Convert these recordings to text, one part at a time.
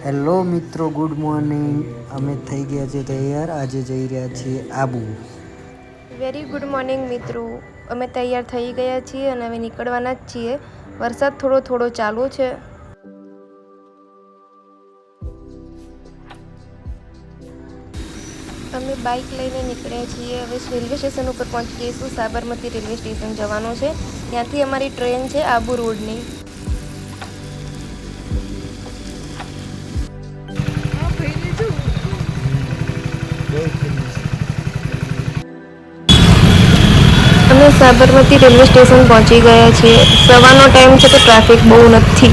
Hello મિત્રો, good morning. અમે થઈ ગયા છે તૈયાર. આજે જઈ રહ્યા છીએ આબુ. વેરી ગુડ મોર્નિંગ મિત્રો. અમે તૈયાર થઈ ગયા છીએ અને હવે નીકળવાના જ છીએ. વરસાદ થોડો થોડો ચાલુ છે. અમે બાઇક લઈને નીકળ્યા છીએ. હવે રેલવે સ્ટેશન ઉપર પહોંચી જઈશું. સાબરમતી રેલવે સ્ટેશન જવાનું છે. ત્યાંથી અમારી ટ્રેન છે આબુ રોડની. અમે સાબરમતી રેલવે સ્ટેશન પહોંચી ગયા છીએ. સવારનો ટાઈમ છે તો ટ્રાફિક બહુ નથી.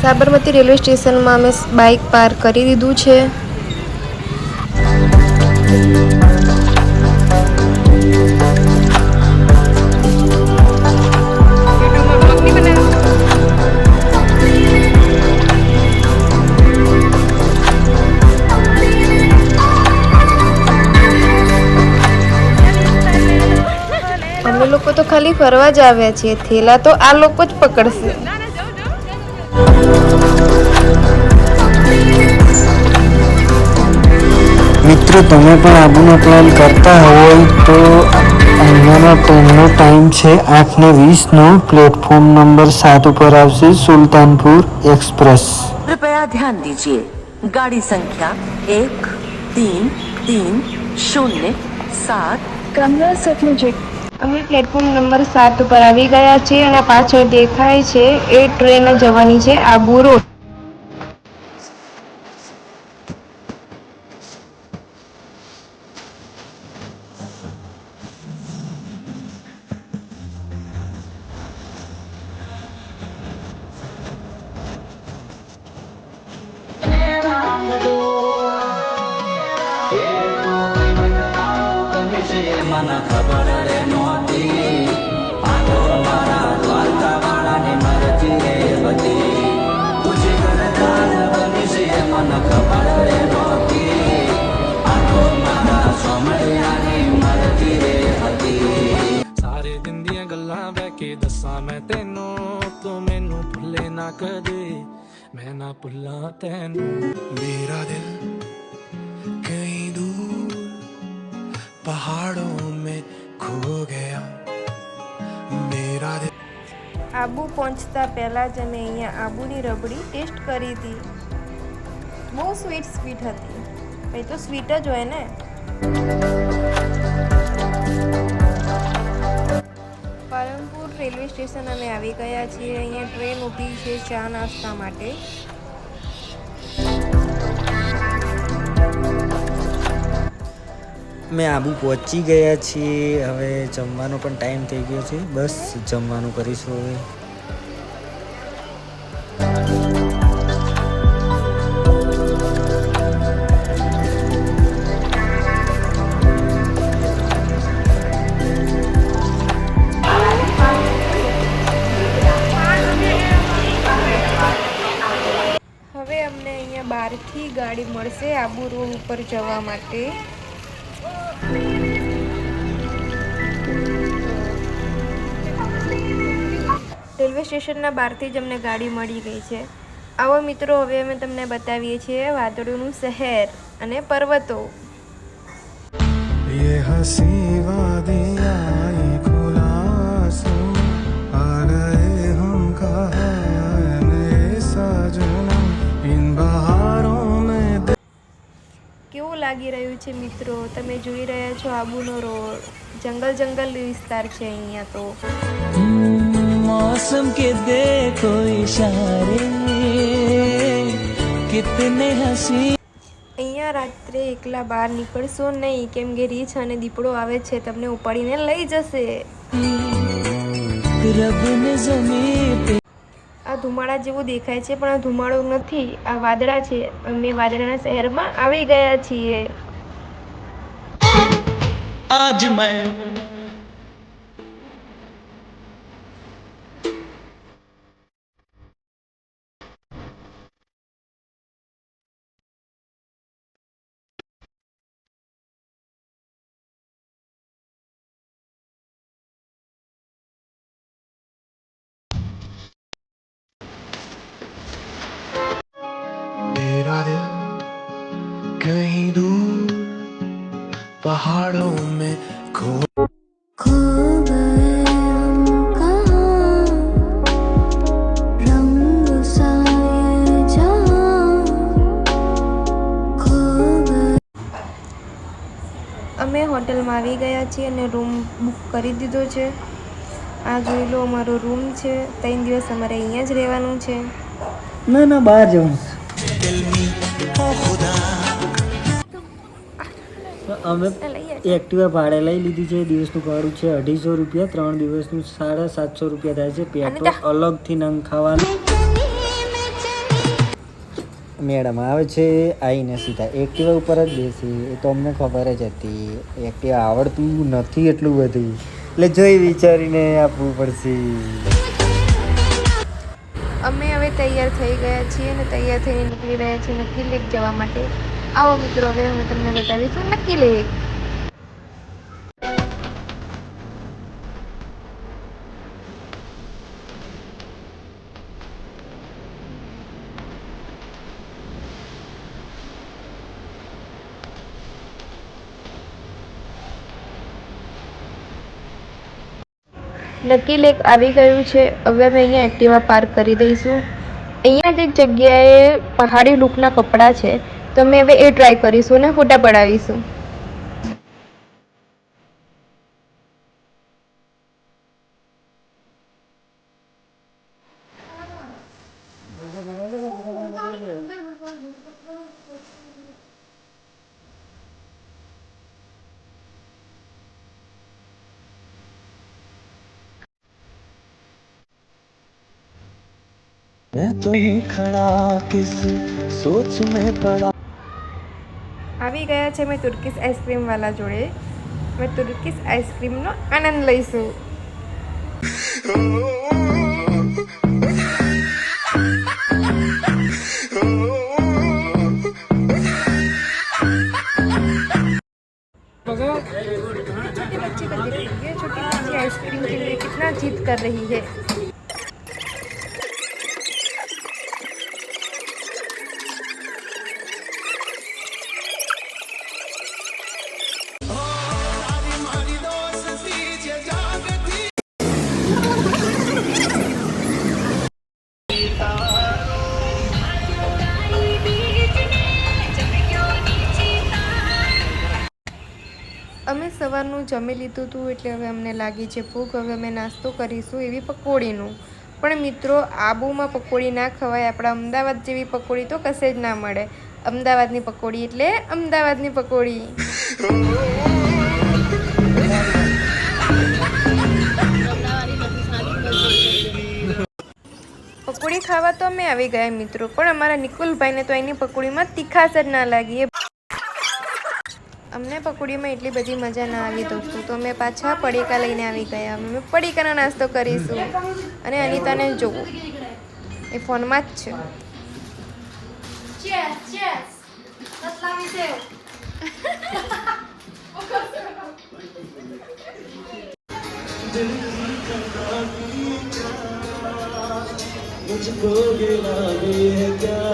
સાબરમતી રેલવે સ્ટેશનમાં અમે બાઇક પાર્ક કરી દીધું છે. અમે લોકો તો ખાલી ફરવા જ આવ્યા છીએ. થેલા તો આ લોકો જ પકડશે. મિત્રો, તમે પણ આબુનો પ્લાન કરતા હોય તો અહીંયાનો ટ્રેનનો ટાઈમ છે 8:20નો. પ્લેટફોર્મ નંબર 7 ઉપર આવશે સુલતાનપુર एक्सप्रेस। कृपया ध्यान दीजिए, गाड़ी संख्या 1330 कमरा सतलुज। અમે પ્લેટફોર્મ નંબર 7 ઉપર આવી ગયા છીએ અને પાછળ દેખાય છે એ ટ્રેન જવાની છે આબુ રોડ. सारे दिन दियां गल्लां बह के दस्सां मैं तेनू, तू मैनू भुल्ले ना कदे, मैं ना भुल्ला तेनू। मेरा दिल कहीं दूर पहाड़ों में खो गया, मेरा दिल। આબુ પહોંચતા પહેલાં જ અમે અહીંયા આબુની રબડી ટેસ્ટ કરી હતી. બહુ સ્વીટ હતી. એ તો સ્વીટ જ હોય ને. પાલનપુર રેલવે સ્ટેશન અમે આવી ગયા છીએ. અહીંયા ટ્રેન ઊભી છે ચા નાસ્તા માટે. અમે આબુ પહોંચી ગયા છીએ. હવે જમવાનો પણ ટાઈમ થઈ ગયો છે. બસ જમવાનું કરીશું હવે. હવે અમને અહીંયા બહારથી ગાડી મળશે આબુ રોડ ઉપર જવા માટે. રેલવે સ્ટેશનના બહારથી જ અમને ગાડી મળી ગઈ છે. આવો મિત્રો, હવે અમે તમને બતાવીએ છીએ વાદળોનું શહેર અને પર્વતો. ये हंसी वादियाँ खुला सो आ गए हम कहाँ मेरे साजना इन बहारों में। કેવું લાગી રહ્યું છે મિત્રો? તમે જોઈ રહ્યા છો આબુનો રોડ. જંગલ વિસ્તાર છે અહીંયા તો. मौसम के देखो इशारे कितने हंसी। અહીંયા રાત્રે એકલા બહાર નીકળશો નહીં, કેમ કે રીંછ અને દીપડો આવે છે, તમને ઉપાડીને લઈ જશે. रब ने ज़मीन पे આ ધુમાડા જેવું દેખાય છે પણ આ ધુમાડો નથી, આ વાદળા છે. અમે વાદળાના શહેરમાં આવી ગયા છીએ. आज मैं पहाड़ों में खो खो गए हम कहाँ, रंग सा ये जहाँ, खो गए। અમે હોટલમાં આવી ગયા છીએ અને રૂમ બુક કરી દીધો છે. આ જોઈ લો અમારો રૂમ છે. 3 દિવસ અમારે અહીંયા જ રહેવાનું છે. ના બહાર જવાનું. અમે એક્ટિવા ભાડે લઈ લીધી છે. દિવસનું ભાડું છે 250 રૂપિયા. 3 દિવસનું 750 રૂપિયા થાય છે. પેટ્રોલ અલગથી નંખાવાનું. મેડમ આવે છે આવીને સીધા એક્ટિવા ઉપર જ બેસી. એ તો અમને ખબર જ હતી. એક્ટિવા આવડતું નથી એટલું બધું, એટલે જોઈ વિચારીને આપવું પડશે. અમે હવે તૈયાર થઈ ગયા છીએ અને તૈયાર થઈને નીકળી રહ્યા છીએ નક્કી લેક જવા માટે. આવો મિત્રો, હવે અમે તમને બતાવીશું નક્કી લેક. નક્કી લેક આવી ગયું છે. હવે અમે અહીંયા એક્ટિવા પાર્ક કરી દઈશું. અહીંયા જ એક જગ્યાએ પહાડી લુકના કપડાં છે, તો અમે હવે એ ટ્રાય કરીશું અને ફોટા પડાવીશું. मैं तो ही खड़ा किस सोच में पड़ा. આવી ગયા છે અમે તુર્કીશ આઈસ્ક્રીમવાલા જોડે. અમે તુર્કીશ આઈસ્ક્રીમનો આનંદ લઈશું. छोटी बच्ची को देखिए, छोटी बच्ची आइसक्रीम के लिए कितना जिद कर रही है. અમે સવારનું જમી લીધું હતું એટલે હવે અમને લાગી છે ભૂખ. હવે અમે નાસ્તો કરીશું એવી પકોડીનું. પણ મિત્રો, આબુમાં પકોડી ના ખવાય. આપણા અમદાવાદ જેવી પકોડી તો કશે જ ના મળે. અમદાવાદની પકોડી એટલે અમદાવાદની પકોડી. પકોડી ખાવા તો અમે આવી ગયા મિત્રો, પણ અમારા નિકુલભાઈને તો એની પકોડીમાં તીખાશ જ ના લાગી. અમને પકોડીમાં એટલી બધી મજા ના આવી દોસ્તો, તો અમે પાછા પડીકા લઈને આવી ગયા. અમે પડીકાનો નાસ્તો કરીશું. અને અનિતાને જોવો, એ ફોનમાં જ છે. मुझको गिला दे क्या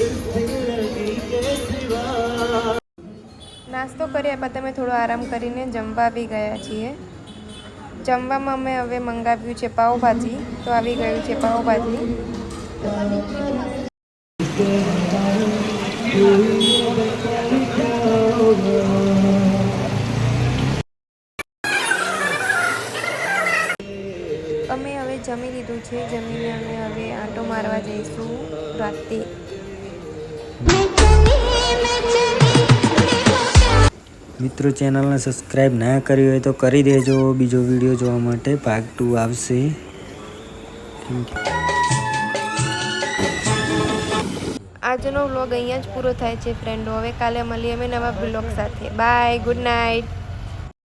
इस जिंदगी के सिवा. નાસ્તો કર્યા બાદ અમે થોડો આરામ કરીને જમવા આવી ગયા છીએ. જમવામાં અમે હવે મંગાવ્યું છે પાવભાજી. તો આવી ગયું છે પાવભાજી. અમે હવે જમી લીધું છે. જમીને અમે હવે આંટો મારવા જઈશું રાતે. મિત્રો, ચેનલને સબસ્ક્રાઈબ ના કરી હોય તો કરી દેજો. બીજો વિડીયો જોવા માટે ભાગ 2 આવશે. Thank you. આજનો વ્લોગ અહીંયા જ પૂરો થાય છે ફ્રેન્ડો. હવે કાલે મળીએ અમે નવા વ્લોગ સાથે. Bye, good night.